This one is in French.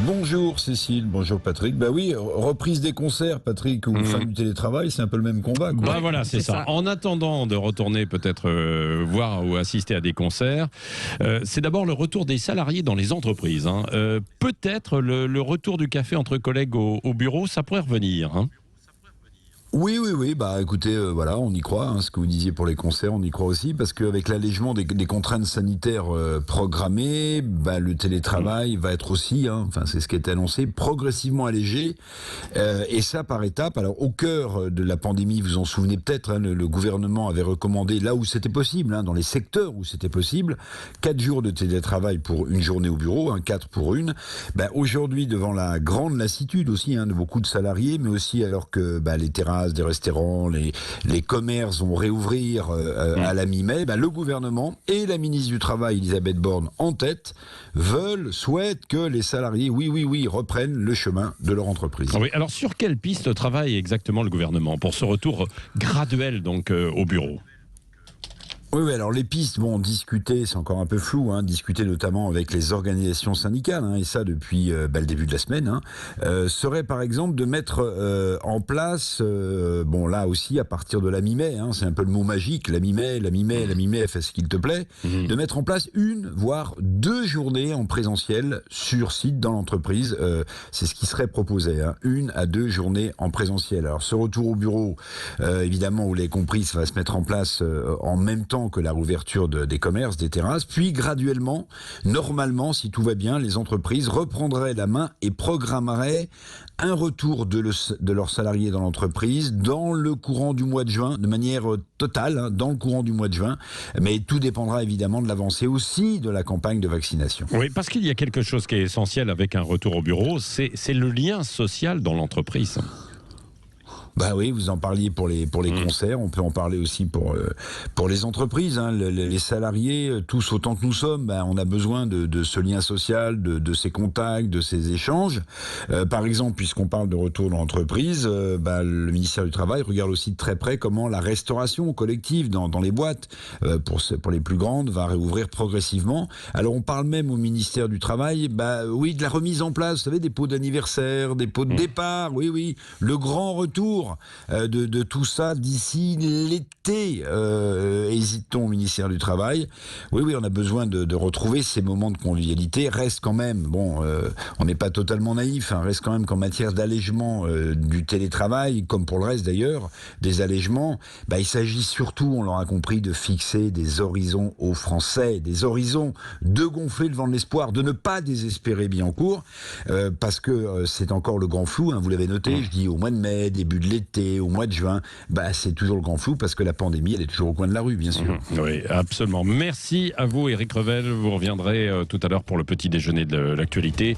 Bonjour Cécile, bonjour Patrick. Bah oui, reprise des concerts, Patrick, ou fin du télétravail, c'est un peu le même combat, quoi. Bah voilà, c'est ça. En attendant de retourner peut-être voir ou assister à des concerts, c'est d'abord le retour des salariés dans les entreprises. Peut-être le retour du café entre collègues au bureau, ça pourrait revenir. Oui. Bah écoutez, voilà, on y croit. Ce que vous disiez pour les concerts, on y croit aussi, parce qu'avec l'allègement des contraintes sanitaires programmées, bah, le télétravail va être aussi, enfin c'est ce qui est annoncé, progressivement allégé, et ça par étapes. Alors au cœur de la pandémie, vous en souvenez peut-être, le gouvernement avait recommandé, là où c'était possible, dans les secteurs où c'était possible, 4 jours de télétravail pour une journée au bureau, 4 pour une. Bah, aujourd'hui, devant la grande lassitude aussi de beaucoup de salariés, mais aussi alors que les terrasses des restaurants, les commerces vont réouvrir à la mi-mai, le gouvernement et la ministre du Travail, Elisabeth Borne, en tête, souhaitent que les salariés, oui, reprennent le chemin de leur entreprise. Oui, alors sur quelle piste travaille exactement le gouvernement pour ce retour graduel donc au bureau ? Oui, alors les pistes vont discuter, c'est encore un peu flou, discuter notamment avec les organisations syndicales, et ça depuis le début de la semaine, serait par exemple de mettre en place, là aussi à partir de la mi-mai, c'est un peu le mot magique, la mi-mai, fais ce qu'il te plaît, de mettre en place une, voire 2 journées en présentiel sur site dans l'entreprise, c'est ce qui serait proposé, 1 à 2 journées en présentiel. Alors ce retour au bureau, évidemment, vous l'avez compris, ça va se mettre en place en même temps que la rouverture des commerces, des terrasses, puis graduellement, normalement, si tout va bien, les entreprises reprendraient la main et programmeraient un retour de leurs salariés dans l'entreprise dans le courant du mois de juin, de manière totale, dans le courant du mois de juin, mais tout dépendra évidemment de l'avancée aussi de la campagne de vaccination. Oui, parce qu'il y a quelque chose qui est essentiel avec un retour au bureau, c'est le lien social dans l'entreprise. Bah oui, vous en parliez pour les concerts, on peut en parler aussi pour les entreprises, les salariés, tous autant que nous sommes, on a besoin de ce lien social, de ces contacts, de ces échanges. Par exemple, puisqu'on parle de retour dans l'entreprise, le ministère du Travail regarde aussi de très près comment la restauration collective dans les boîtes, pour les plus grandes, va réouvrir progressivement. Alors on parle même au ministère du Travail, de la remise en place, vous savez, des pots d'anniversaire, des pots de départ, oui, le grand retour de tout ça d'ici l'été. Hésitons au ministère du Travail. Oui, on a besoin de retrouver ces moments de convivialité. Reste quand même, on n'est pas totalement naïf, reste quand même qu'en matière d'allègement du télétravail, comme pour le reste d'ailleurs, des allègements, il s'agit surtout, on l'aura compris, de fixer des horizons aux Français, des horizons, de gonfler le vent de l'espoir, de ne pas désespérer Billancourt, parce que c'est encore le grand flou, vous l'avez noté, je dis au mois de mai, début de l'été, au mois de juin, c'est toujours le grand flou parce que la pandémie, elle est toujours au coin de la rue, bien sûr. Oui, absolument. Merci à vous, Éric Revel. Vous reviendrez tout à l'heure pour le petit déjeuner de l'actualité.